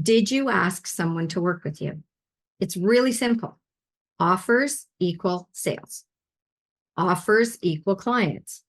Did you ask someone to work with you? It's really simple. Offers equal sales. Offers equal clients.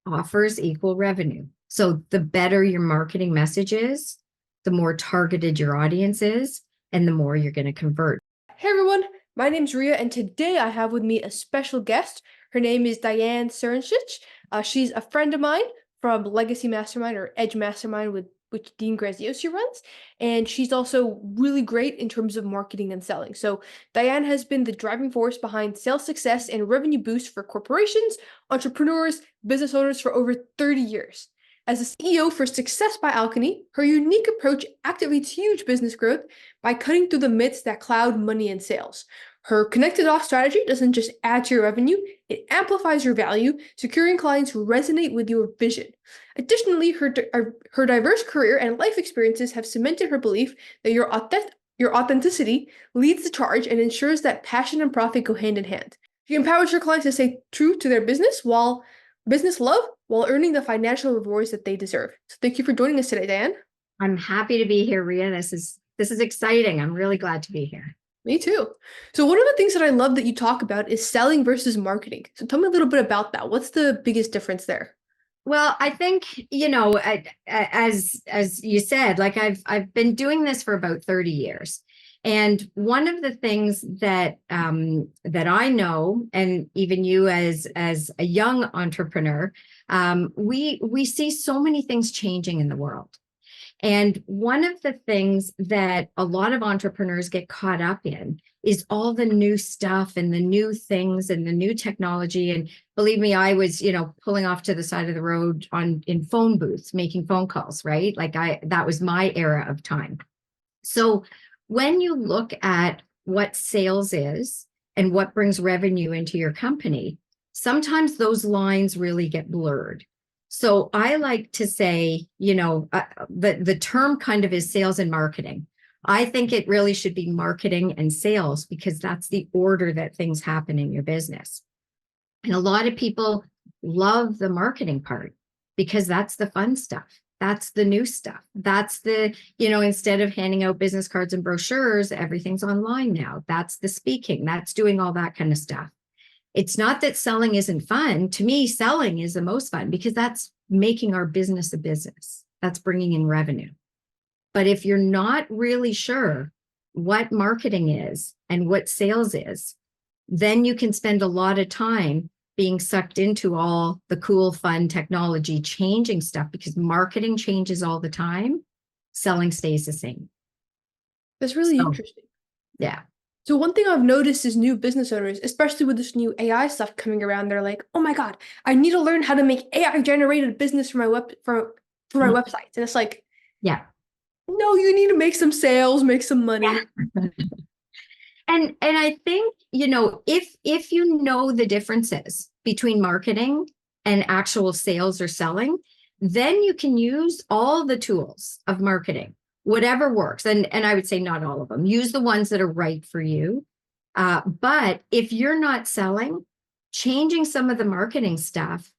Offers equal revenue. So the better your marketing message is, the more targeted your audience is, and the more you're going to convert. Hey everyone, my name's Ria, and today I have with me a special guest. Her name is Diane Crncich. She's a friend of mine from Legacy Mastermind or Edge Mastermind, which Dean Graziosi runs, and she's also really great in terms of marketing and selling. So Diane has been the driving force behind sales success and revenue boost for corporations, entrepreneurs, business owners for over 30 years. As the CEO for Success by Alchemy, her unique approach activates huge business growth by cutting through the myths that cloud money and sales. Her connected off strategy doesn't just add to your revenue, it amplifies your value, securing clients who resonate with your vision. Additionally, her diverse career and life experiences have cemented her belief that your authenticity leads the charge and ensures that passion and profit go hand in hand. She empowers her clients to stay true to their business love while earning the financial rewards that they deserve. So thank you for joining us today, Diane. I'm happy to be here, Ria. This is exciting. I'm really glad to be here. Me too. So one of the things that I love that you talk about is selling versus marketing. So tell me a little bit about that. What's the biggest difference there? Well, I think, as you said, like I've been doing this for about 30 years. And one of the things that that I know, and even you as a young entrepreneur, we see so many things changing in the world. And one of the things that a lot of entrepreneurs get caught up in is all the new stuff and the new things and the new technology. And believe me, I was, pulling off to the side of the road in phone booths, making phone calls, right? That was my era of time. So when you look at what sales is and what brings revenue into your company, sometimes those lines really get blurred. So I like to say, the term kind of is sales and marketing. I think it really should be marketing and sales because that's the order that things happen in your business. And a lot of people love the marketing part because that's the fun stuff. That's the new stuff. That's the, instead of handing out business cards and brochures, everything's online now. That's the speaking. That's doing all that kind of stuff. It's not that selling isn't fun. To me, selling is the most fun because that's making our business a business. That's bringing in revenue. But if you're not really sure what marketing is and what sales is, then you can spend a lot of time being sucked into all the cool, fun technology, changing stuff because marketing changes all the time. Selling stays the same. That's really interesting. Yeah. So one thing I've noticed is new business owners, especially with this new AI stuff coming around, they're like, "Oh my God, I need to learn how to make AI generated business for my websites." And it's like, yeah, no, you need to make some sales, make some money. Yeah. And I think, if you know the differences between marketing and actual sales or selling, then you can use all the tools of marketing, whatever works. And I would say not all of them. Use the ones that are right for you. But if you're not selling, changing some of the marketing stuff,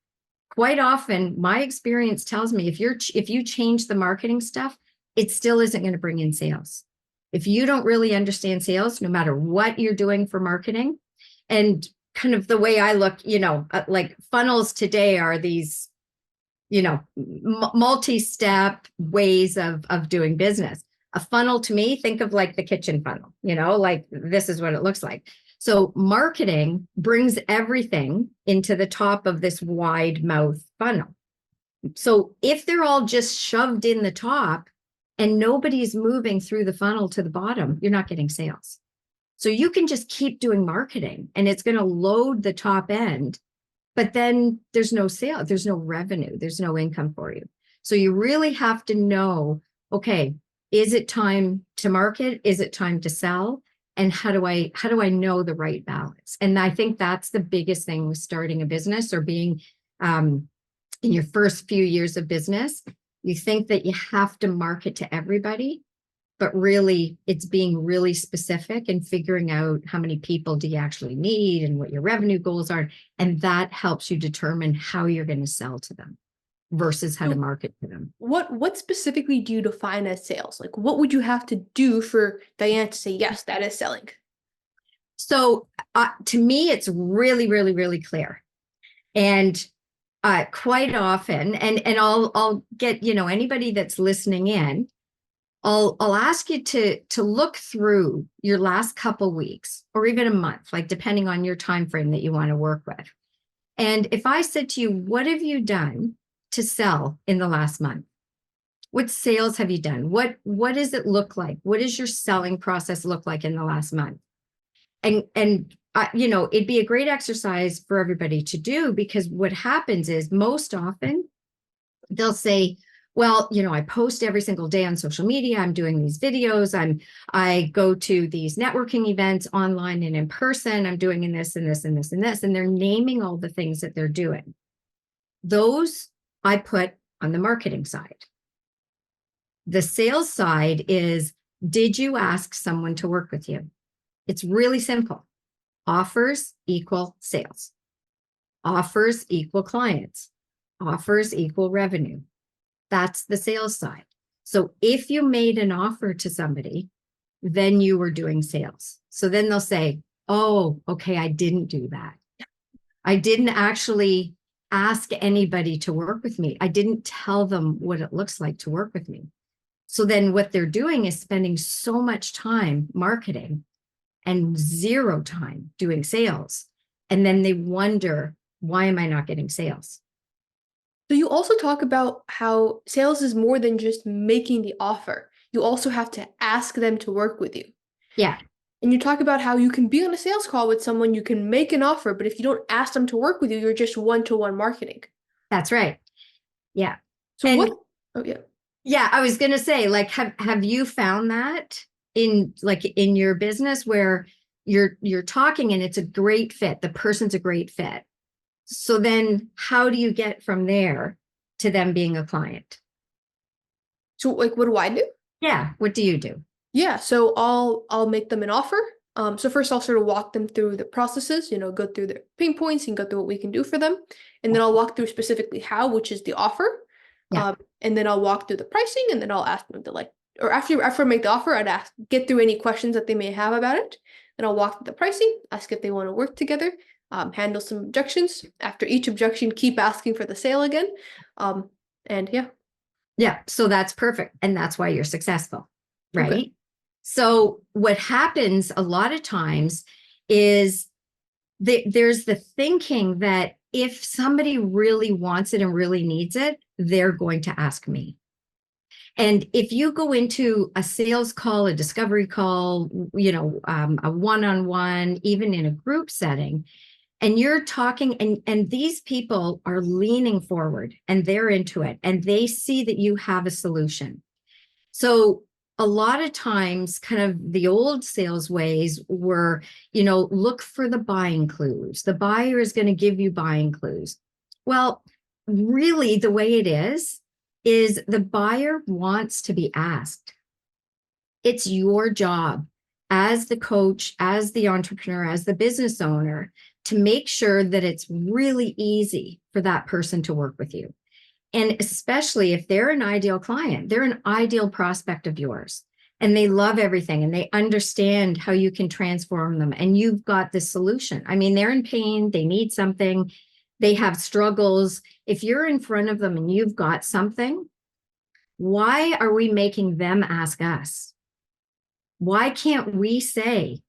quite often, my experience tells me if you change the marketing stuff, it still isn't going to bring in sales. If you don't really understand sales, no matter what you're doing for marketing, and kind of the way I look, like funnels today are these, multi-step ways of doing business. A funnel to me, think of like the kitchen funnel, like this is what it looks like. So marketing brings everything into the top of this wide mouth funnel. So if they're all just shoved in the top, and nobody's moving through the funnel to the bottom, you're not getting sales. So you can just keep doing marketing and it's going to load the top end, but then there's no sale, there's no revenue, there's no income for you. So you really have to know, okay, is it time to market? Is it time to sell? And how do I know the right balance? And I think that's the biggest thing with starting a business or being in your first few years of business. You think that you have to market to everybody, but really it's being really specific and figuring out how many people do you actually need and what your revenue goals are. And that helps you determine how you're going to sell to them. versus how to So market to them. what specifically do you define as sales? Like, what would you have to do for Diane to say, yes, that is selling? So to me, it's really, really, really clear. And quite often, and I'll get, anybody that's listening in, I'll ask you to look through your last couple weeks or even a month, like depending on your time frame that you want to work with. And if I said to you, what have you done to sell in the last month? What sales have you done? What does it look like? What does your selling process look like in the last month? And it'd be a great exercise for everybody to do, because what happens is most often they'll say, well, I post every single day on social media. I'm doing these videos. I go to these networking events online and in person. I'm doing in this and this and this and this. And they're naming all the things that they're doing. Those I put on the marketing side. The sales side is, did you ask someone to work with you? It's really simple. Offers equal sales. Offers equal clients. Offers equal revenue. That's the sales side. So if you made an offer to somebody, then you were doing sales. So then they'll say, oh, okay, I didn't do that. I didn't actually ask anybody to work with me. I didn't tell them what it looks like to work with me. So then what they're doing is spending so much time marketing and zero time doing sales. And then they wonder, why am I not getting sales? So you also talk about how sales is more than just making the offer. You also have to ask them to work with you. Yeah. And you talk about how you can be on a sales call with someone, you can make an offer, but if you don't ask them to work with you, you're just one-to-one marketing. That's right. Yeah. So And what? Oh, yeah. yeah, I was going to say, like, have you found that in your business where you're talking and it's a great fit, the person's a great fit. So then how do you get from there to them being a client? So like, what do I do? Yeah. What do you do? Yeah, so I'll make them an offer. So first I'll sort of walk them through the processes, go through their pain points and go through what we can do for them. And then I'll walk through specifically how, which is the offer. Yeah. And then I'll walk through the pricing, and then I'll ask them to or after I make the offer, I'd get through any questions that they may have about it. Then I'll walk through the pricing, ask if they want to work together, handle some objections. After each objection, keep asking for the sale again. And yeah. Yeah. So that's perfect. And that's why you're successful, right? Okay. So what happens a lot of times is there's the thinking that if somebody really wants it and really needs it, they're going to ask me. And if you go into a sales call, a discovery call, a one-on-one, even in a group setting, and you're talking and these people are leaning forward and they're into it and they see that you have a solution. So a lot of times, kind of the old sales ways were, look for the buying clues. The buyer is going to give you buying clues. Well, really, the way it is the buyer wants to be asked. It's your job as the coach, as the entrepreneur, as the business owner, to make sure that it's really easy for that person to work with you. And especially if they're an ideal client, they're an ideal prospect of yours, and they love everything and they understand how you can transform them. And you've got the solution. I mean, they're in pain, they need something, they have struggles. If you're in front of them and you've got something, why are we making them ask us? Why can't we say,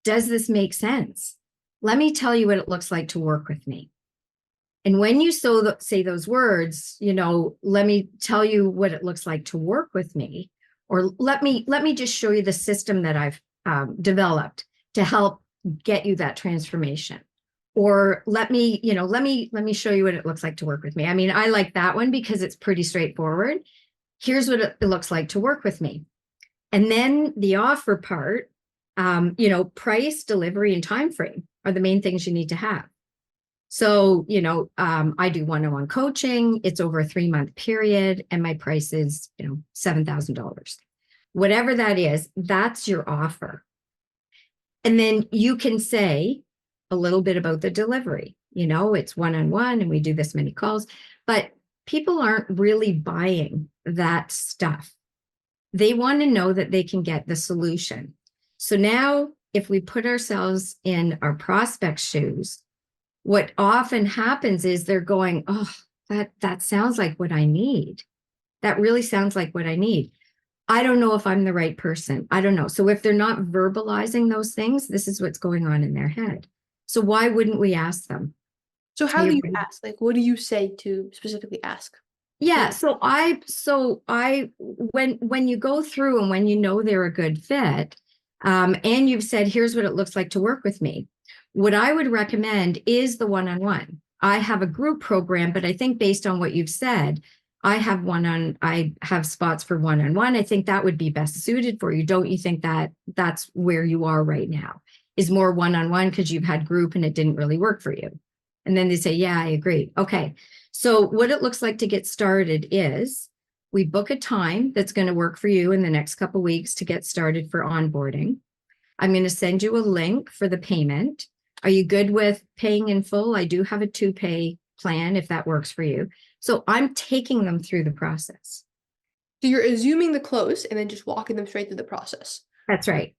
does this make sense? Let me tell you what it looks like to work with me. And when you say those words, let me tell you what it looks like to work with me, or let me just show you the system that I've developed to help get you that transformation. Or let me show you what it looks like to work with me. I mean, I like that one because it's pretty straightforward. Here's what it looks like to work with me. And then the offer part, price, delivery, and time frame are the main things you need to have. So, I do one-on-one coaching. It's over a 3-month period, and my price is, $7,000. Whatever that is, that's your offer. And then you can say a little bit about the delivery. It's one-on-one, and we do this many calls. But people aren't really buying that stuff. They want to know that they can get the solution. So now, if we put ourselves in our prospect's shoes, what often happens is they're going, oh, that sounds like what I need. That really sounds like what I need. I don't know if I'm the right person. I don't know. So if they're not verbalizing those things, this is what's going on in their head. So why wouldn't we ask them? So how do you ask? Like, what do you say to specifically ask? Yeah, so when you go through and when you know they're a good fit, and you've said, here's what it looks like to work with me, what I would recommend is the one-on-one. I have a group program, but I think based on what you've said, I have spots for one-on-one. I think that would be best suited for you. Don't you think that that's where you are right now, is more one-on-one because you've had group and it didn't really work for you? And then they say, yeah, I agree. Okay. So what it looks like to get started is we book a time that's going to work for you in the next couple of weeks to get started for onboarding. I'm going to send you a link for the payment. Are you good with paying in full? I do have a 2-pay plan if that works for you. So I'm taking them through the process. So you're assuming the close and then just walking them straight through the process. That's right.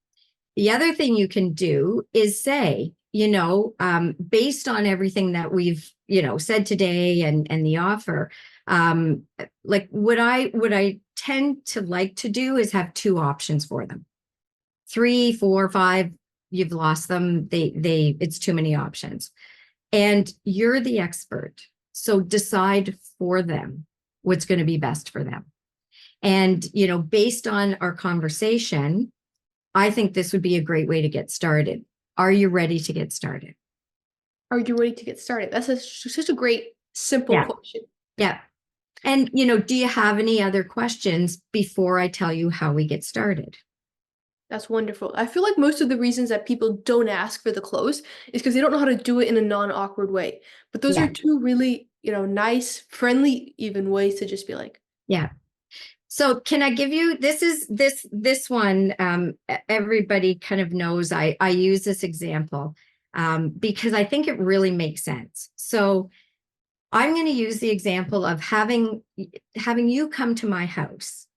The other thing you can do is say, based on everything that we've, said today and the offer, like what I tend to like to do is have 2 options for them. 3, 4, 5, you've lost them. It's too many options. And you're the expert. So decide for them what's going to be best for them. And, based on our conversation, I think this would be a great way to get started. Are you ready to get started? Are you ready to get started? That's such a great, simple question. Yeah. And, do you have any other questions before I tell you how we get started? That's wonderful. I feel like most of the reasons that people don't ask for the close is because they don't know how to do it in a non-awkward way. But those are 2 really, nice, friendly, even ways to just be like. Yeah. So can I give you, this one, everybody kind of knows I use this example because I think it really makes sense. So I'm going to use the example of having you come to my house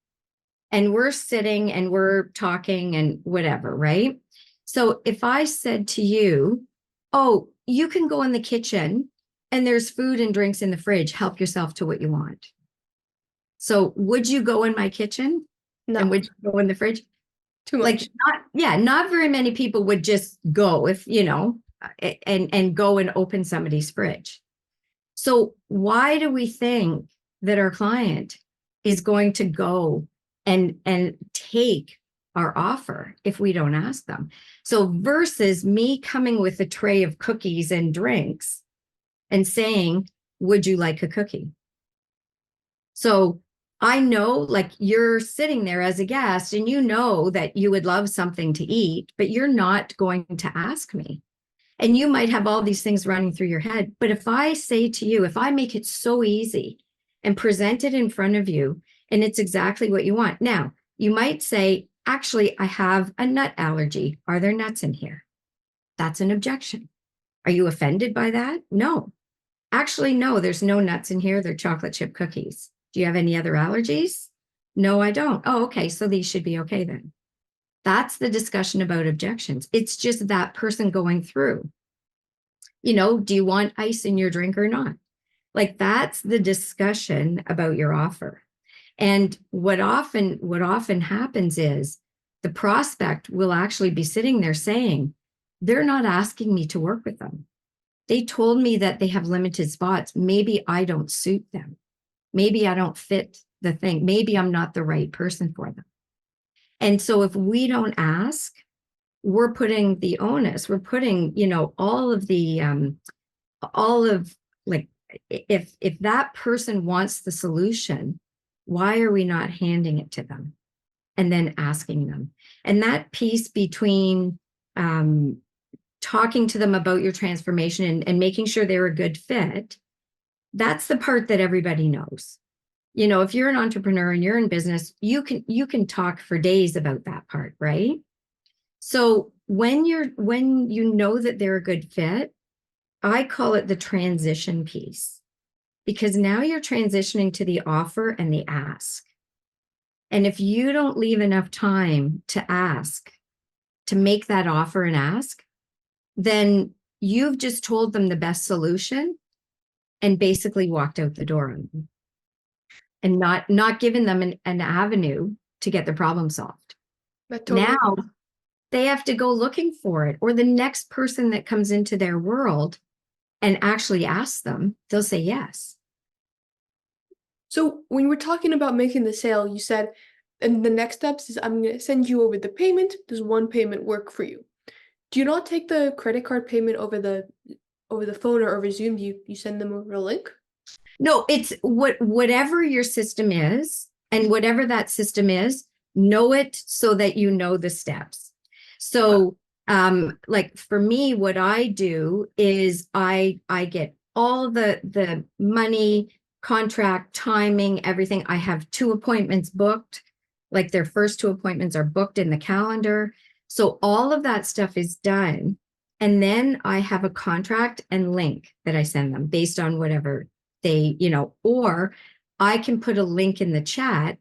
and we're sitting and we're talking and whatever, right? So if I said to you, oh, you can go in the kitchen and there's food and drinks in the fridge, help yourself to what you want. So would you go in my kitchen? No. And would you go in the fridge? Too much. Not very many people would just go if, and go and open somebody's fridge. So why do we think that our client is going to go and take our offer if we don't ask them? So versus me coming with a tray of cookies and drinks and saying, would you like a cookie? So I know, like, you're sitting there as a guest and you know that you would love something to eat, but you're not going to ask me. And you might have all these things running through your head. But if I say to you, if I make it so easy and present it in front of you, and it's exactly what you want. Now, you might say, actually, I have a nut allergy. Are there nuts in here? That's an objection. Are you offended by that? No. Actually, no, there's no nuts in here. They're chocolate chip cookies. Do you have any other allergies? No, I don't. Oh, okay. So these should be okay then. That's the discussion about objections. It's just that person going through, do you want ice in your drink or not? Like, that's the discussion about your offer. And what often happens is the prospect will actually be sitting there saying, they're not asking me to work with them. They told me that they have limited spots. Maybe I don't suit them. Maybe I don't fit the thing. Maybe I'm not the right person for them. And so if we don't ask, we're putting the onus, we're putting, all of like, if that person wants the solution, why are we not handing it to them and then asking them? And that piece between talking to them about your transformation and making sure they're a good fit, that's the part that everybody knows. If you're an entrepreneur and you're in business, you can talk for days about that part, right? So when you know that they're a good fit, I call it the transition piece. because now you're transitioning to the offer and the ask. And if you don't leave enough time to ask, to make that offer and ask, then you've just told them the best solution and basically walked out the door on them and not given them an avenue to get the problem solved. Now they have to go looking for it, or the next person that comes into their world and actually asks them, they'll say yes. So when we're talking about making the sale, you said, and the next steps is I'm going to send you over the payment. Does one payment work for you? Do you not take the credit card payment over the phone or over Zoom? Do you send them over a link? No, it's whatever your system is, and whatever that system is, know it so that you know the steps. So like for me, what I do is I get all the money, contract, timing, everything. I have 2 appointments booked, like their first 2 appointments are booked in the calendar. So all of that stuff is done. And then I have a contract and link that I send them based on whatever they, or I can put a link in the chat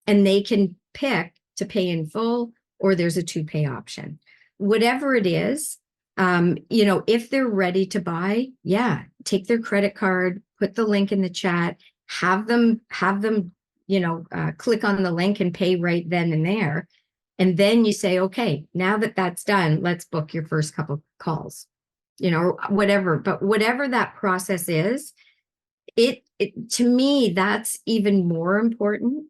and they can pick to pay in full, or there's a 2-pay option. Whatever it is, if they're ready to buy, yeah, take their credit card, put the link in the chat, have them, click on the link and pay right then and there. And then you say, okay, now that that's done, let's book your first couple calls, or whatever. But whatever that process is, it to me, that's even more important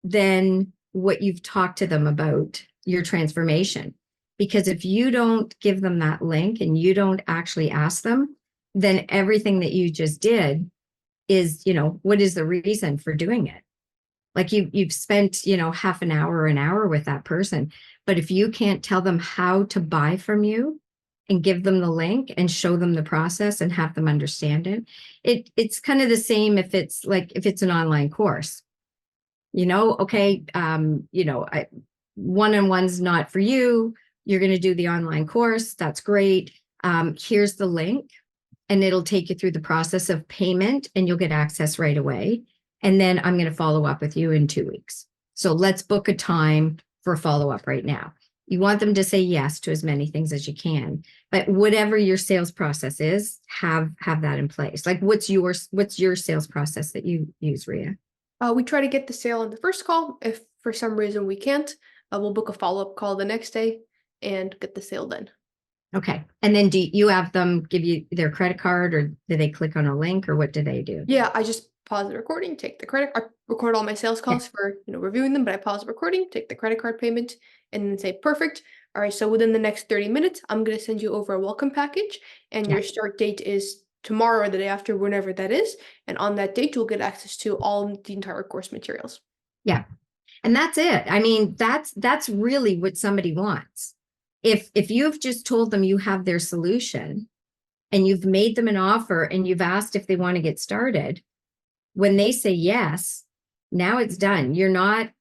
than what you've talked to them about your transformation. Because if you don't give them that link and you don't actually ask them, then everything that you just did is, what is the reason for doing it? Like you've spent, half an hour or an hour with that person. But if you can't tell them how to buy from you and give them the link and show them the process and have them understand it's kind of the same if it's an online course. Okay, one-on-one's not for you. You're going to do the online course. That's great. Here's the link, and it'll take you through the process of payment, and you'll get access right away. And then I'm going to follow up with you in 2 weeks. So let's book a time for follow-up right now. You want them to say yes to as many things as you can, but whatever your sales process is, have that in place. Like what's your sales process that you use, Rhea? We try to get the sale on the first call. If for some reason we can't, we'll book a follow-up call the next day and get the sale done. Okay. And then do you have them give you their credit card, or do they click on a link, or what do they do? Yeah, I just pause the recording, take the credit, I record all my sales calls for, reviewing them, but I pause the recording, take the credit card payment, and then say, perfect. All right, so within the next 30 minutes, I'm going to send you over a welcome package, and your start date is tomorrow or the day after, whenever that is. And on that date, you'll get access to all the entire course materials. Yeah. And that's it. I mean, that's really what somebody wants. If you've just told them you have their solution and you've made them an offer and you've asked if they want to get started, when they say yes, now it's done. You're not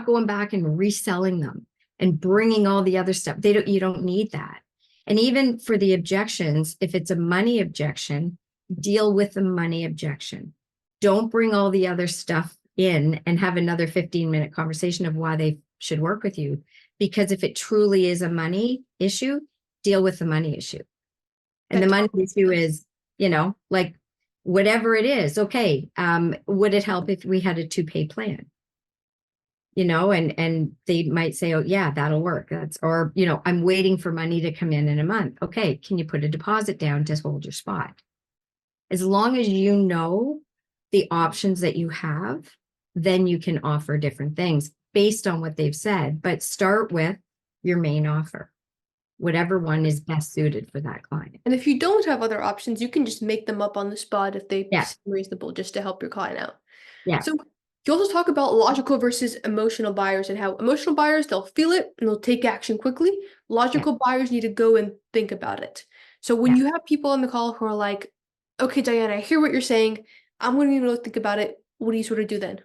going back and reselling them and bringing all the other stuff. You don't need that. And even for the objections, if it's a money objection, deal with the money objection. Don't bring all the other stuff in and have another 15-minute conversation of why they should work with you. Because if it truly is a money issue, deal with the money issue. And the money issue is, like whatever it is. Okay. Would it help if we had a 2-pay plan? And they might say, oh yeah, that'll work. Or I'm waiting for money to come in a month. Okay. Can you put a deposit down to hold your spot? As long as you know the options that you have, then you can offer different things based on what they've said, but start with your main offer, whatever one is best suited for that client. And if you don't have other options, you can just make them up on the spot if they seem reasonable, just to help your client out. Yeah. So you also talk about logical versus emotional buyers, and how emotional buyers, they'll feel it and they'll take action quickly. Logical buyers need to go and think about it. So when you have people on the call who are like, okay, Diane, I hear what you're saying. I'm going to need to think about it. What do you sort of do then?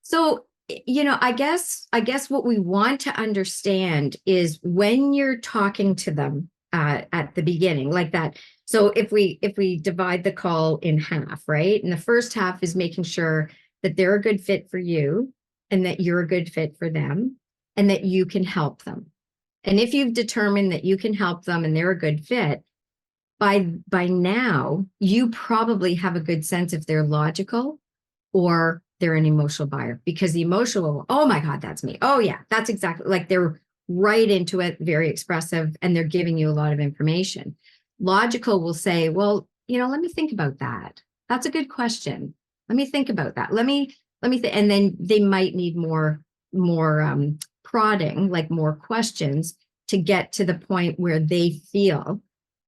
So, I guess what we want to understand is when you're talking to them at the beginning, like that. So if we divide the call in half, right? And the first half is making sure that they're a good fit for you and that you're a good fit for them and that you can help them. And if you've determined that you can help them and they're a good fit, by now, you probably have a good sense if they're logical or they're an emotional buyer, because the emotional, oh my God, that's me. Oh yeah, that's exactly, like they're right into it, very expressive, and they're giving you a lot of information. Logical will say, well, let me think about that. That's a good question. Let me think about that. Let me think. And then they might need more prodding, like more questions to get to the point where they feel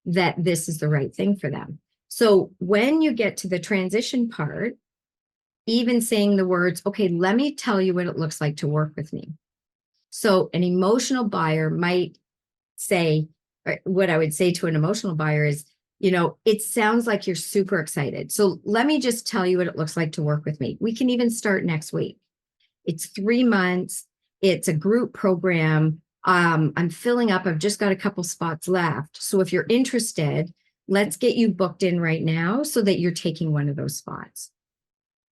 that this is the right thing for them. So when you get to the transition part, even saying the words, okay, let me tell you what it looks like to work with me. So an emotional buyer might say, or what I would say to an emotional buyer is, it sounds like you're super excited. So let me just tell you what it looks like to work with me. We can even start next week. It's 3 months. It's a group program. I'm filling up. I've just got a couple spots left. So if you're interested, let's get you booked in right now so that you're taking one of those spots.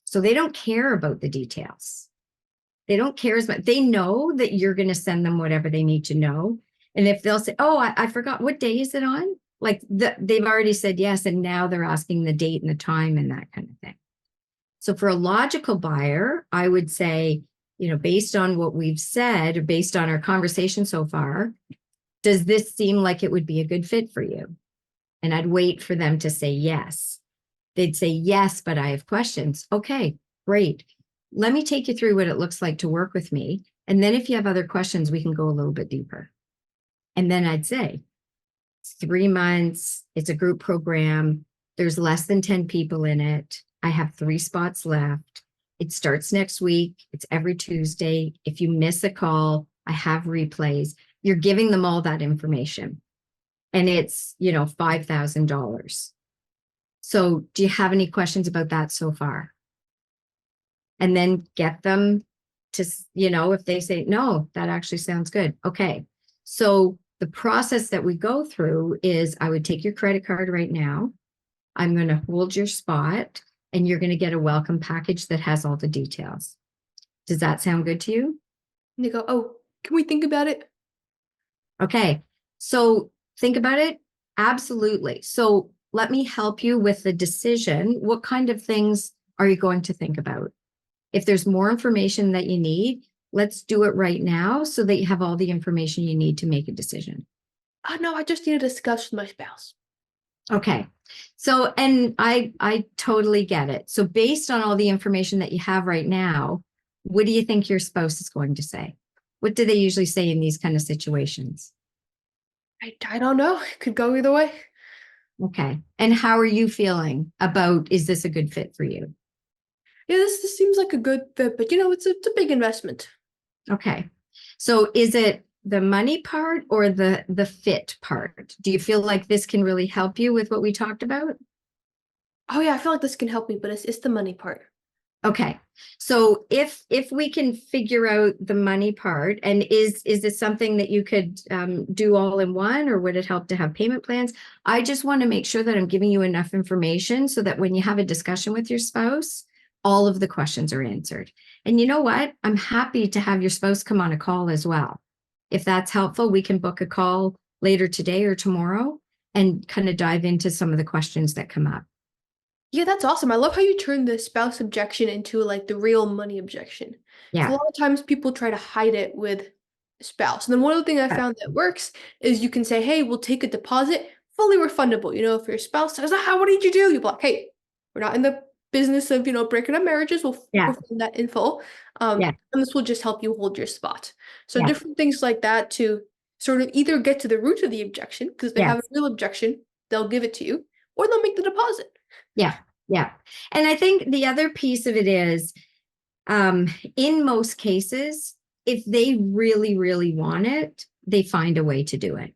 So they don't care about the details. They don't care as much. They know that you're going to send them whatever they need to know. And if they'll say, oh, I forgot, what day is it on? Like they've already said yes. And now they're asking the date and the time and that kind of thing. So for a logical buyer, I would say, based on what we've said, or based on our conversation so far, does this seem like it would be a good fit for you? And I'd wait for them to say yes. They'd say yes, but I have questions. Okay, great. Let me take you through what it looks like to work with me. And then if you have other questions, we can go a little bit deeper. And then I'd say, it's 3 months. It's a group program. There's less than 10 people in it. I have 3 spots left. It starts next week. It's every Tuesday. If you miss a call, I have replays. You're giving them all that information. And it's, $5,000. So do you have any questions about that so far? And then get them to, if they say, no, that actually sounds good. Okay. So the process that we go through is I would take your credit card right now. I'm going to hold your spot and you're going to get a welcome package that has all the details. Does that sound good to you? And they go, oh, can we think about it? Okay. So think about it. Absolutely. So let me help you with the decision. What kind of things are you going to think about? If there's more information that you need, let's do it right now so that you have all the information you need to make a decision. Oh, no, I just need to discuss with my spouse. Okay. So, and I totally get it. So based on all the information that you have right now, what do you think your spouse is going to say? What do they usually say in these kind of situations? I don't know. It could go either way. Okay. And how are you feeling about, is this a good fit for you? Yeah, this seems like a good fit, but it's a big investment. Okay. So is it the money part or the fit part? Do you feel like this can really help you with what we talked about? Oh yeah, I feel like this can help me, but it's the money part. Okay. So if we can figure out the money part, and is this something that you could do all in one, or would it help to have payment plans? I just want to make sure that I'm giving you enough information so that when you have a discussion with your spouse, all of the questions are answered. And you know what? I'm happy to have your spouse come on a call as well. If that's helpful, we can book a call later today or tomorrow and kind of dive into some of the questions that come up. Yeah, that's awesome. I love how you turn the spouse objection into like the real money objection. So a Yeah. lot of times people try to hide it with spouse. And then one of the things I found that works is you can say, hey, we'll take a deposit, fully refundable. If your spouse says, what did you do? You're like, hey, we're not in the business of, breaking up marriages. We'll Yeah. refund that in full. Yeah. And this will just help you hold your spot. So Yeah. different things like that to sort of either get to the root of the objection, because they have a Yes. real objection, they'll give it to you, or they'll make the deposit. Yeah. Yeah. And I think the other piece of it is, in most cases, if they really, really want it, they find a way to do it.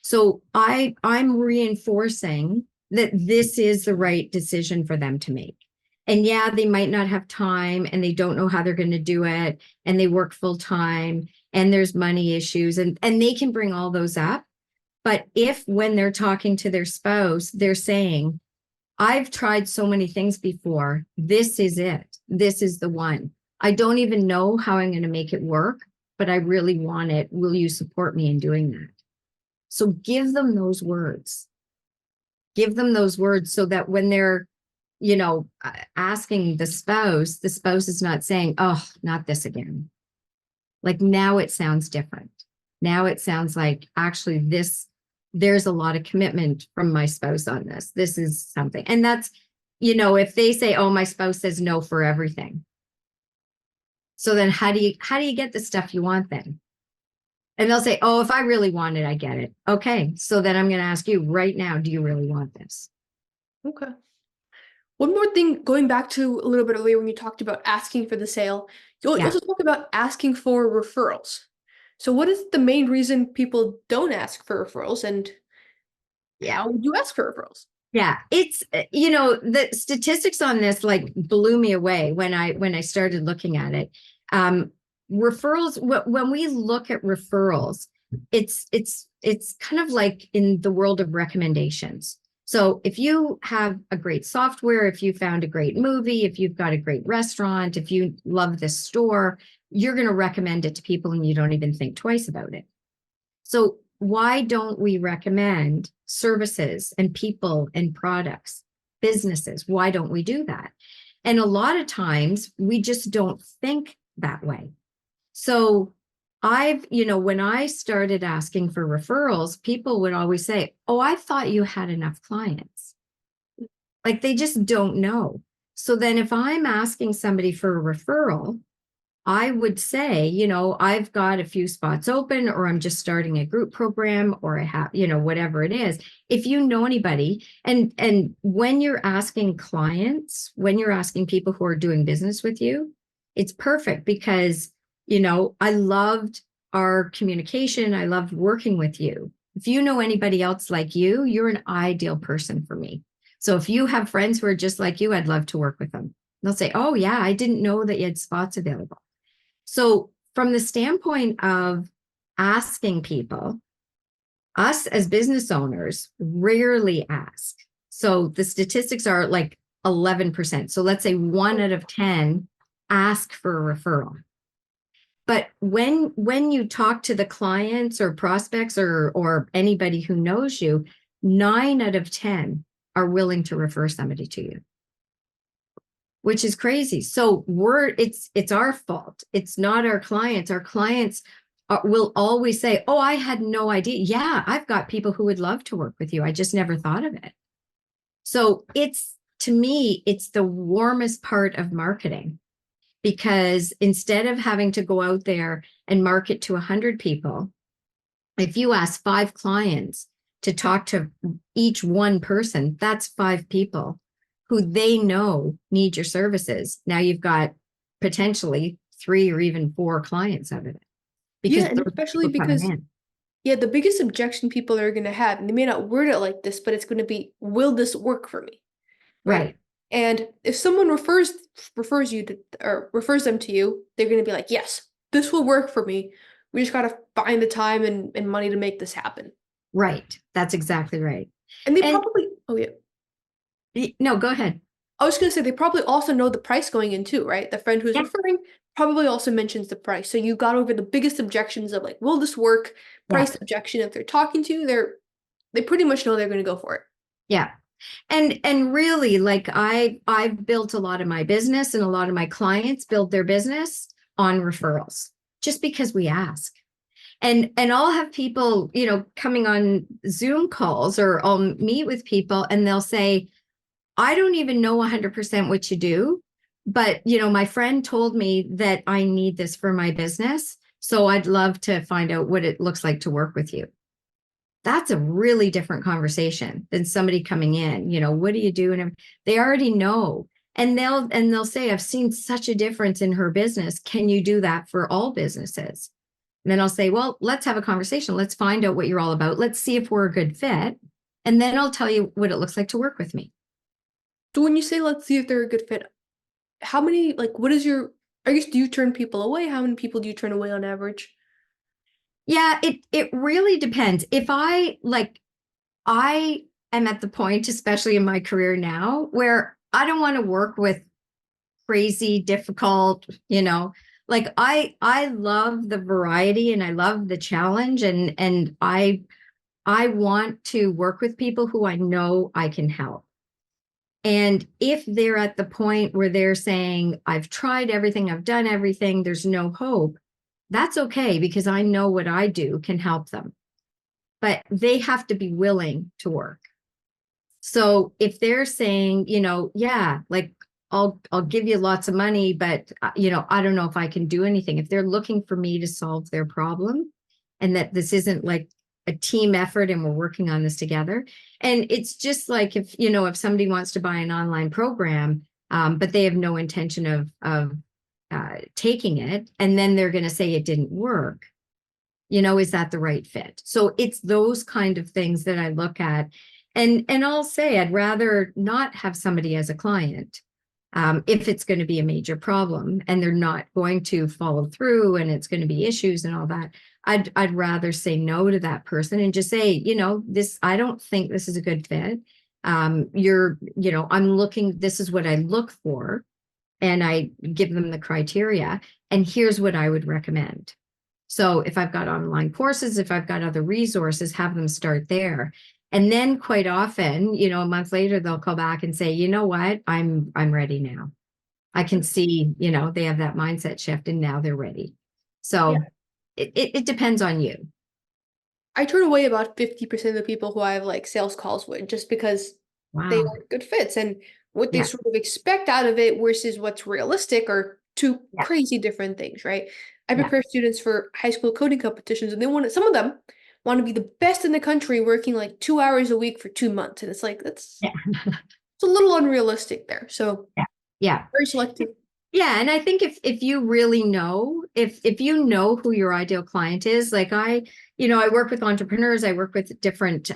So I'm reinforcing that this is the right decision for them to make. And yeah, they might not have time and they don't know how they're going to do it, and they work full time and there's money issues, and they can bring all those up. But if when they're talking to their spouse, they're saying, I've tried so many things before. This is it. This is the one. I don't even know how I'm going to make it work, but I really want it. Will you support me in doing that? So give them those words. Give them those words so that when they're, asking the spouse is not saying, oh, not this again. Like now it sounds different. Now it sounds like actually there's a lot of commitment from my spouse on this. This is something. And that's, if they say, oh, my spouse says no for everything. So then how do you get the stuff you want then? And they'll say, oh, if I really want it, I get it. Okay. So then I'm going to ask you right now, do you really want this? Okay. One more thing, going back to a little bit earlier when you talked about asking for the sale, you also talk about asking for referrals. So what is the main reason people don't ask for referrals, and how would you ask for referrals? Yeah, it's, the statistics on this like blew me away when I started looking at it. Referrals, when we look at referrals, it's kind of like in the world of recommendations. So if you have a great software, if you found a great movie, if you've got a great restaurant, if you love this store, you're going to recommend it to people and you don't even think twice about it. So why don't we recommend services and people and products, businesses? Why don't we do that? And a lot of times we just don't think that way. So when I started asking for referrals, people would always say, oh, I thought you had enough clients. Like they just don't know. So then if I'm asking somebody for a referral, I would say, I've got a few spots open, or I'm just starting a group program, or I have, whatever it is. If you know anybody, and when you're asking clients, when you're asking people who are doing business with you, it's perfect because, I loved our communication. I loved working with you. If you know anybody else like you, you're an ideal person for me. So if you have friends who are just like you, I'd love to work with them. They'll say, oh yeah, I didn't know that you had spots available. So from the standpoint of asking people, us as business owners rarely ask. So the statistics are like 11%. So let's say 1 out of 10 ask for a referral. But when you talk to the clients or prospects or anybody who knows you, 9 out of 10 are willing to refer somebody to you, which is crazy. So it's our fault. It's not our clients. Our clients will always say, oh, I had no idea. Yeah, I've got people who would love to work with you. I just never thought of it. So to me, it's the warmest part of marketing, because instead of having to go out there and market to 100 people, if you ask 5 clients to talk to each one person, that's 5 people who they know need your services. Now you've got potentially 3 or even 4 clients out of it. Yeah, and especially because, the biggest objection people are going to have, and they may not word it like this, but it's going to be, will this work for me? Right. And if someone refers you to, or refers them to you, they're going to be like, yes, this will work for me. We just got to find the time and money to make this happen. Right. That's exactly right. And they probably, oh yeah. No, go ahead. I was going to say, they probably also know the price going in too, right? The friend who's referring probably also mentions the price. So you got over the biggest objections of like, will this work? Price objection. If they're talking to you, they pretty much know they're going to go for it. Yeah. And really, like I've built a lot of my business, and a lot of my clients build their business on referrals, just because we ask. And I'll have people, coming on Zoom calls, or I'll meet with people and they'll say, I don't even know 100% what you do, but my friend told me that I need this for my business. So I'd love to find out what it looks like to work with you. That's a really different conversation than somebody coming in, what do you do? And they already know. And they'll say, I've seen such a difference in her business. Can you do that for all businesses? And then I'll say, well, let's have a conversation. Let's find out what you're all about. Let's see if we're a good fit. And then I'll tell you what it looks like to work with me. So when you say, let's see if they're a good fit, how many, I guess, do you turn people away? How many people do you turn away on average? Yeah, it really depends. If I am at the point, especially in my career now, where I don't want to work with crazy, difficult, like I love the variety and I love the challenge, and I want to work with people who I know I can help. And if they're at the point where they're saying, I've tried everything, I've done everything, there's no hope, that's okay because I know what I do can help them. But they have to be willing to work. So if they're saying, yeah, like I'll give you lots of money, but I don't know if I can do anything. If they're looking for me to solve their problem and that this isn't like a team effort and we're working on this together. And it's just like if somebody wants to buy an online program, but they have no intention of taking it, and then they're going to say it didn't work. Is that the right fit? So it's those kind of things that I look at. And I'll say I'd rather not have somebody as a client if it's going to be a major problem and they're not going to follow through and it's going to be issues and all that. I'd rather say no to that person and just say, I don't think this is a good fit. I'm looking, this is what I look for, and I give them the criteria, and here's what I would recommend. So if I've got online courses, if I've got other resources, have them start there. And then quite often, a month later, they'll call back and say, you know what, I'm ready now. I can see, they have that mindset shift and now they're ready. So it depends on you. I turn away about 50% of the people who I have like sales calls with just because they Wow. aren't good fits, and what they Yeah. sort of expect out of it versus what's realistic are two Yeah. crazy different things, right? I Yeah. prepare students for high school coding competitions, and some of them want to be the best in the country working like 2 hours a week for 2 months. And it's like, Yeah. it's a little unrealistic there. So Yeah. Yeah. very selective. Yeah, and I think if you really know, if you know who your ideal client is, like I work with entrepreneurs, I work with different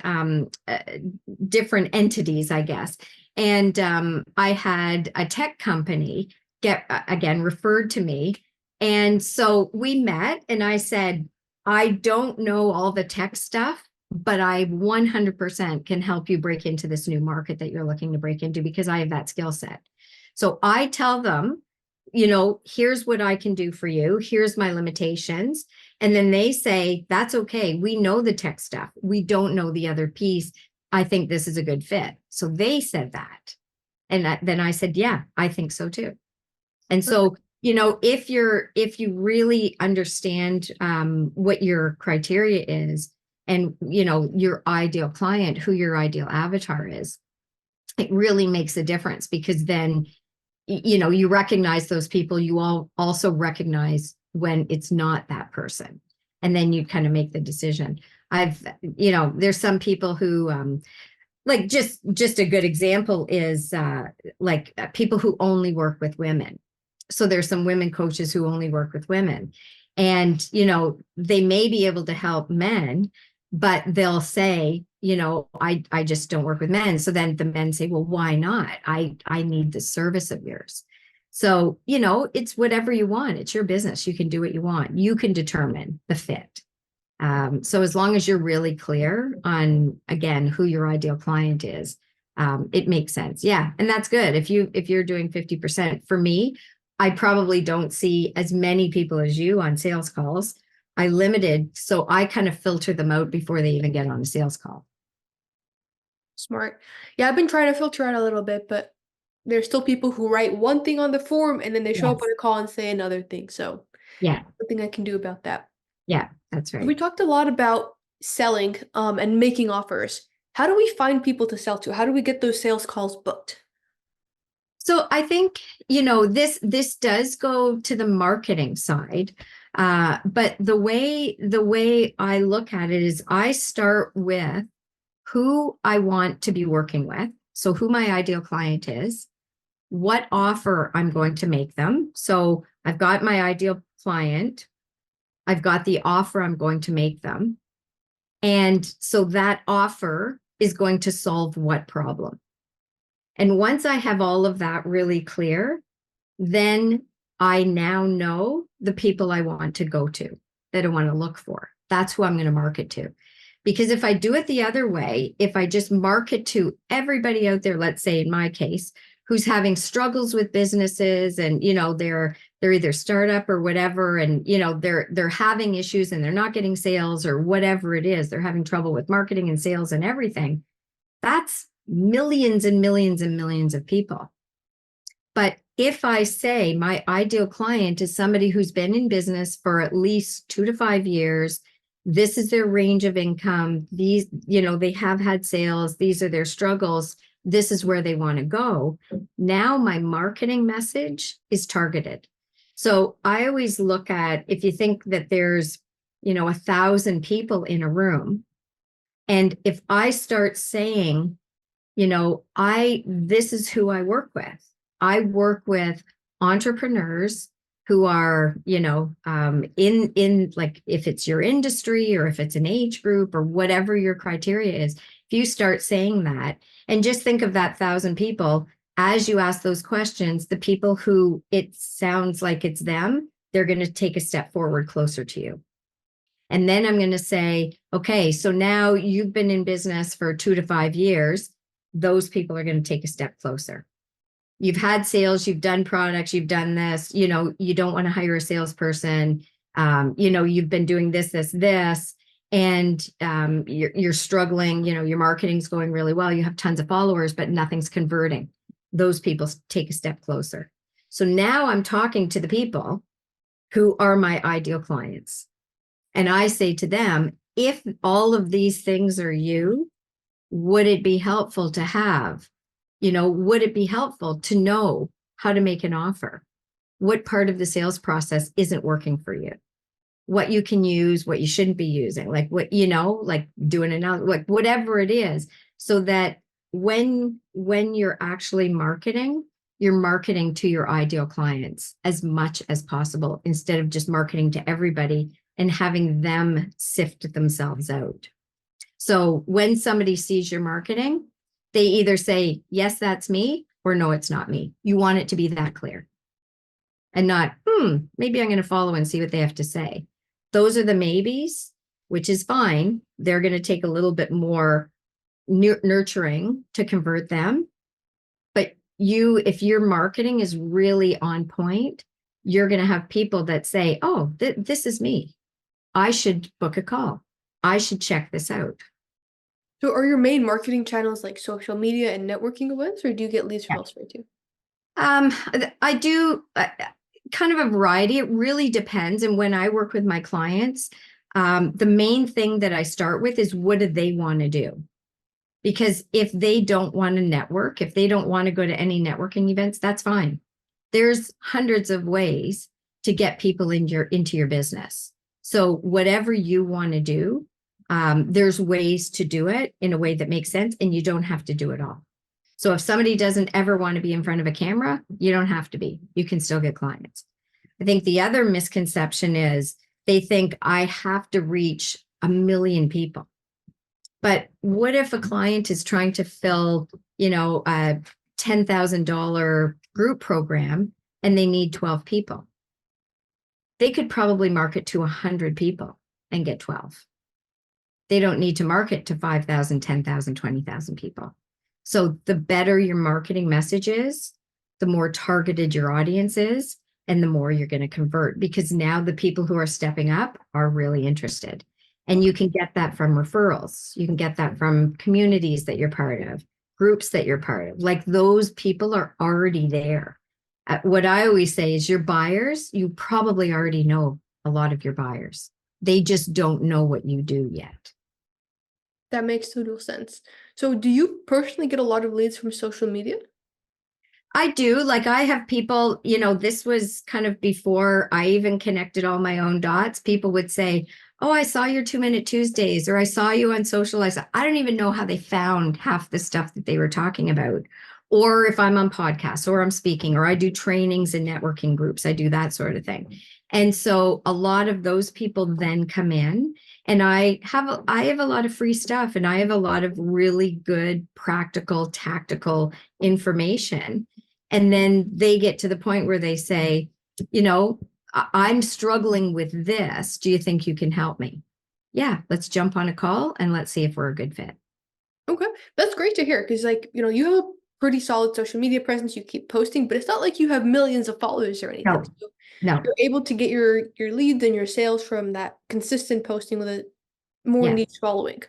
entities, I guess. And I had a tech company get again referred to me. And so we met and I said, I don't know all the tech stuff, but I 100% can help you break into this new market that you're looking to break into because I have that skill set. So I tell them, here's what I can do for you. Here's my limitations. And then they say, that's okay. We know the tech stuff. We don't know the other piece. I think this is a good fit. So they said that. And then I said, yeah, I think so too. And so, if you really understand what your criteria is and, your ideal client, who your ideal avatar is, it really makes a difference because then you recognize those people. You all also recognize when it's not that person, and then you kind of make the decision. There's some people who like just a good example is people who only work with women. So there's some women coaches who only work with women, and they may be able to help men, but they'll say, I just don't work with men. So then the men say, well, why not? I need the service of yours. So, it's whatever you want. It's your business. You can do what you want. You can determine the fit. So as long as you're really clear on, again, who your ideal client is, it makes sense. Yeah. And that's good. If you're doing 50%, for me, I probably don't see as many people as you on sales calls. I limited, so I kind of filter them out before they even get on a sales call. Smart. Yeah, I've been trying to filter out a little bit, but there's still people who write one thing on the form and then they show up Yes. on a call and say another thing. So Yeah. nothing I can do about that. Yeah, that's We right. talked a lot about selling and making offers. How do we find people to sell to? How do we get those sales calls booked? So I think, this does go to the marketing side. But the way I look at it is I start with who I want to be working with. So who my ideal client is, what offer I'm going to make them. So I've got my ideal client. I've got the offer I'm going to make them. And so that offer is going to solve what problem? And once I have all of that really clear, then I now know the people I want to go to, that I want to look for. That's who I'm going to market to. Because if I do it the other way, if I just market to everybody out there, let's say in my case, who's having struggles with businesses and, they're either startup or whatever, and, they're having issues and they're not getting sales or whatever it is, they're having trouble with marketing and sales and everything. That's millions and millions and millions of people. But if I say my ideal client is somebody who's been in business for at least 2 to 5 years, this is their range of income, these, they have had sales, these are their struggles, this is where they want to go. Now my marketing message is targeted. So I always look at, if you think that there's, 1,000 people in a room, and if I start saying, this is who I work with. I work with entrepreneurs who are, in like, if it's your industry or if it's an age group or whatever your criteria is, if you start saying that, and just think of that 1,000 people, as you ask those questions, the people who it sounds like it's them, they're going to take a step forward closer to you. And then I'm going to say, okay, so now you've been in business for 2 to 5 years. Those people are going to take a step closer. You've had sales, you've done products, you've done this, you don't want to hire a salesperson. You've been doing this, and you're struggling, your marketing's going really well. You have tons of followers, but nothing's converting. Those people take a step closer. So now I'm talking to the people who are my ideal clients. And I say to them, if all of these things are you, would it be helpful to have? Would it be helpful to know how to make an offer? What part of the sales process isn't working for you? What you can use, what you shouldn't be using, like what, like doing an, like whatever it is, so that when you're actually marketing, you're marketing to your ideal clients as much as possible, instead of just marketing to everybody and having them sift themselves out. So when somebody sees your marketing, they either say, yes, that's me, or no, it's not me. You want it to be that clear. And not, maybe I'm going to follow and see what they have to say. Those are the maybes, which is fine. They're going to take a little bit more nurturing to convert them. But if your marketing is really on point, you're going to have people that say, oh, this is me. I should book a call. I should check this out. So are your main marketing channels like social media and networking events, or do you get leads from elsewhere too? I do kind of a variety. It really depends. And when I work with my clients, the main thing that I start with is, what do they want to do? Because if they don't want to network, if they don't want to go to any networking events, that's fine. There's hundreds of ways to get people into your business. So whatever you want to do, there's ways to do it in a way that makes sense, and you don't have to do it all. So if somebody doesn't ever want to be in front of a camera, you don't have to be. You can still get clients. I think the other misconception is they think I have to reach 1 million people. But what if a client is trying to fill, a $10,000 group program and they need 12 people? They could probably market to 100 people and get 12. They don't need to market to 5,000, 10,000, 20,000 people. So the better your marketing message is, the more targeted your audience is, and the more you're going to convert, because now the people who are stepping up are really interested. And you can get that from referrals. You can get that from communities that you're part of, groups that you're part of. Like, those people are already there. What I always say is, your buyers, you probably already know a lot of your buyers. They just don't know what you do yet. That makes total sense. So do you personally get a lot of leads from social media? I do. Like, I have people, this was kind of before I even connected all my own dots. People would say, oh, I saw your 2-Minute Tuesdays, or I saw you on social. I don't even know how they found half the stuff that they were talking about. Or if I'm on podcasts, or I'm speaking, or I do trainings and networking groups, I do that sort of thing. And so a lot of those people then come in, and I have a lot of free stuff, and I have a lot of really good, practical, tactical information. And then they get to the point where they say, I'm struggling with this. Do you think you can help me? yeah, let's jump on a call and let's see if we're a good fit. Okay, that's great to hear because, like, you have a pretty solid social media presence. You keep posting, but it's not like you have millions of followers or anything. No, So no, you're able to get your leads and your sales from that consistent posting with a more yeah, niche following.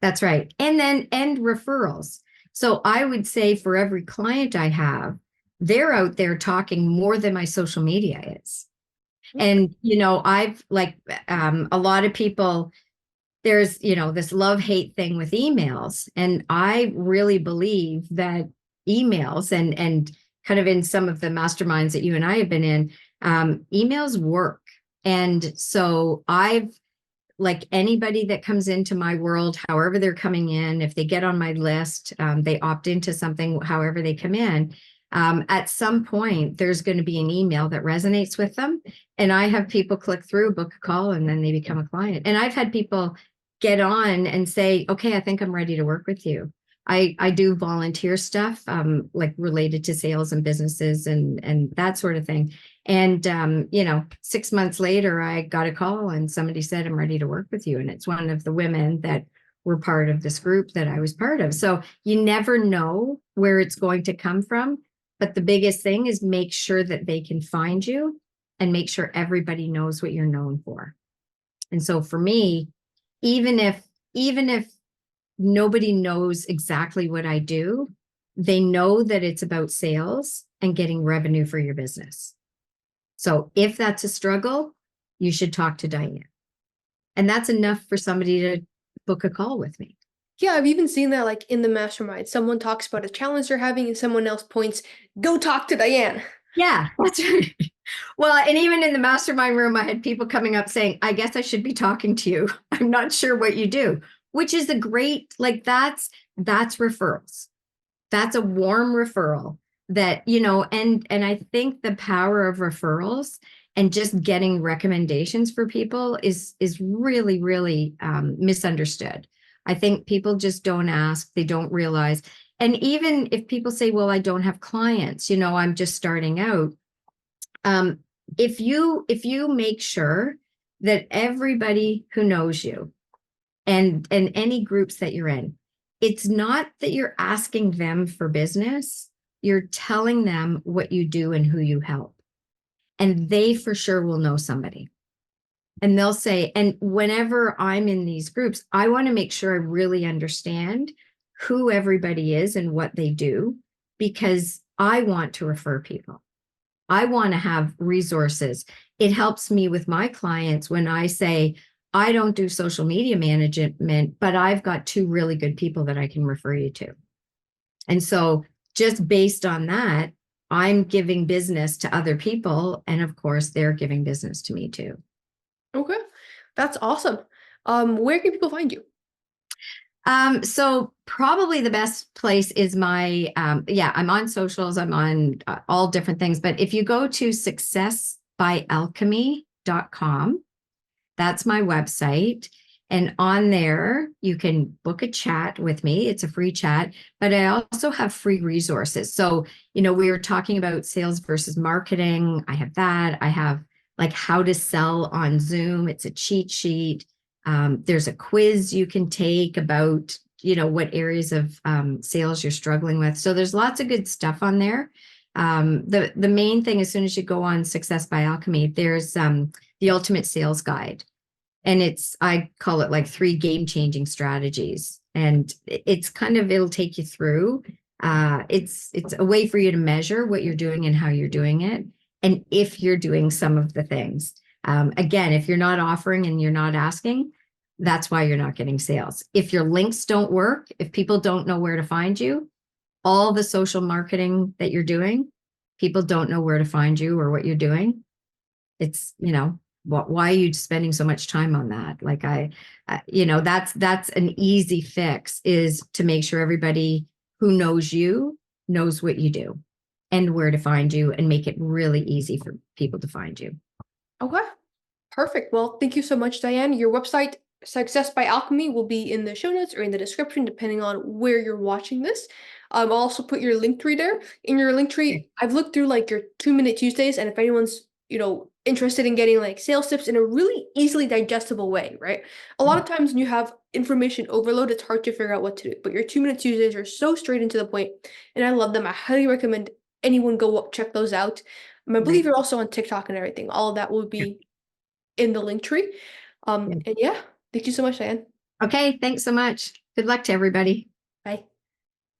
that's right. And referrals. So I would say for every client I have, they're out there talking more than my social media is. And, I've like a lot of people, there's, this love-hate thing with emails. And I really believe that emails and kind of in some of the masterminds that you and I have been in, emails work. And so like anybody that comes into my world, however they're coming in, if they get on my list, they opt into something, however they come in, at some point, there's going to be an email that resonates with them. And I have people click through, book a call, and then they become a client. And I've had people get on and say, okay, I think I'm ready to work with you. I do volunteer stuff, like related to sales and businesses and that sort of thing. And 6 months later, I got a call and somebody said, I'm ready to work with you. And it's one of the women that were part of this group that I was part of. So you never know where it's going to come from. But the biggest thing is make sure that they can find you and make sure everybody knows what you're known for. And so for me, even if nobody knows exactly what I do, they know that it's about sales and getting revenue for your business. So if that's a struggle, you should talk to Diane. And that's enough for somebody to book a call with me. Yeah, I've even seen that, like, in the mastermind. Someone talks about a challenge they're having and someone else points, go talk to Diane. Yeah, that's right. Well, and even in the mastermind room, I had people coming up saying, I guess I should be talking to you. I'm not sure what you do, which is a great, like, that's referrals. That's a warm referral that, and I think the power of referrals and just getting recommendations for people is really, really misunderstood. I think people just don't ask, they don't realize. And even if people say, well, I don't have clients, I'm just starting out. If you make sure that everybody who knows you and any groups that you're in, it's not that you're asking them for business, you're telling them what you do and who you help. And they for sure will know somebody. And they'll say, and whenever I'm in these groups, I want to make sure I really understand who everybody is and what they do, because I want to refer people. I want to have resources. It helps me with my clients when I say, I don't do social media management, but I've got 2 really good people that I can refer you to. And so just based on that, I'm giving business to other people. And of course, they're giving business to me too. Okay, that's awesome. Where can people find you? So probably the best place is my, I'm on socials, I'm on all different things, but if you go to successbyalchemy.com, that's my website. And on there, you can book a chat with me. It's a free chat, but I also have free resources. So, we were talking about sales versus marketing. I have that. I have like how to sell on Zoom. It's a cheat sheet. There's a quiz you can take about, what areas of sales you're struggling with. So there's lots of good stuff on there. The main thing, as soon as you go on Success by Alchemy, there's the Ultimate Sales Guide. And I call it like 3 game-changing strategies. And it's kind of, it'll take you through. It's a way for you to measure what you're doing and how you're doing it. And if you're doing some of the things. Again, if you're not offering and you're not asking, that's why you're not getting sales. If your links don't work, if people don't know where to find you, all the social marketing that you're doing, people don't know where to find you or what you're doing. It's, why are you spending so much time on that? Like that's an easy fix, is to make sure everybody who knows you knows what you do and where to find you, and make it really easy for people to find you. Okay, perfect. Well, thank you so much, Diane. Your website, Success by Alchemy, will be in the show notes or in the description, depending on where you're watching this. I'll also put your link tree there. In your link tree, I've looked through like your 2-Minute Tuesdays, and if anyone's, interested in getting like sales tips in a really easily digestible way, right? A lot of times when you have information overload, it's hard to figure out what to do. But your 2-minute Tuesdays are so straight into the point, and I love them. I highly recommend anyone go check those out. I believe Right. you're also on TikTok and everything. All of that will be in the link tree. Yeah. And yeah, thank you so much, Diane. Okay, thanks so much. Good luck to everybody.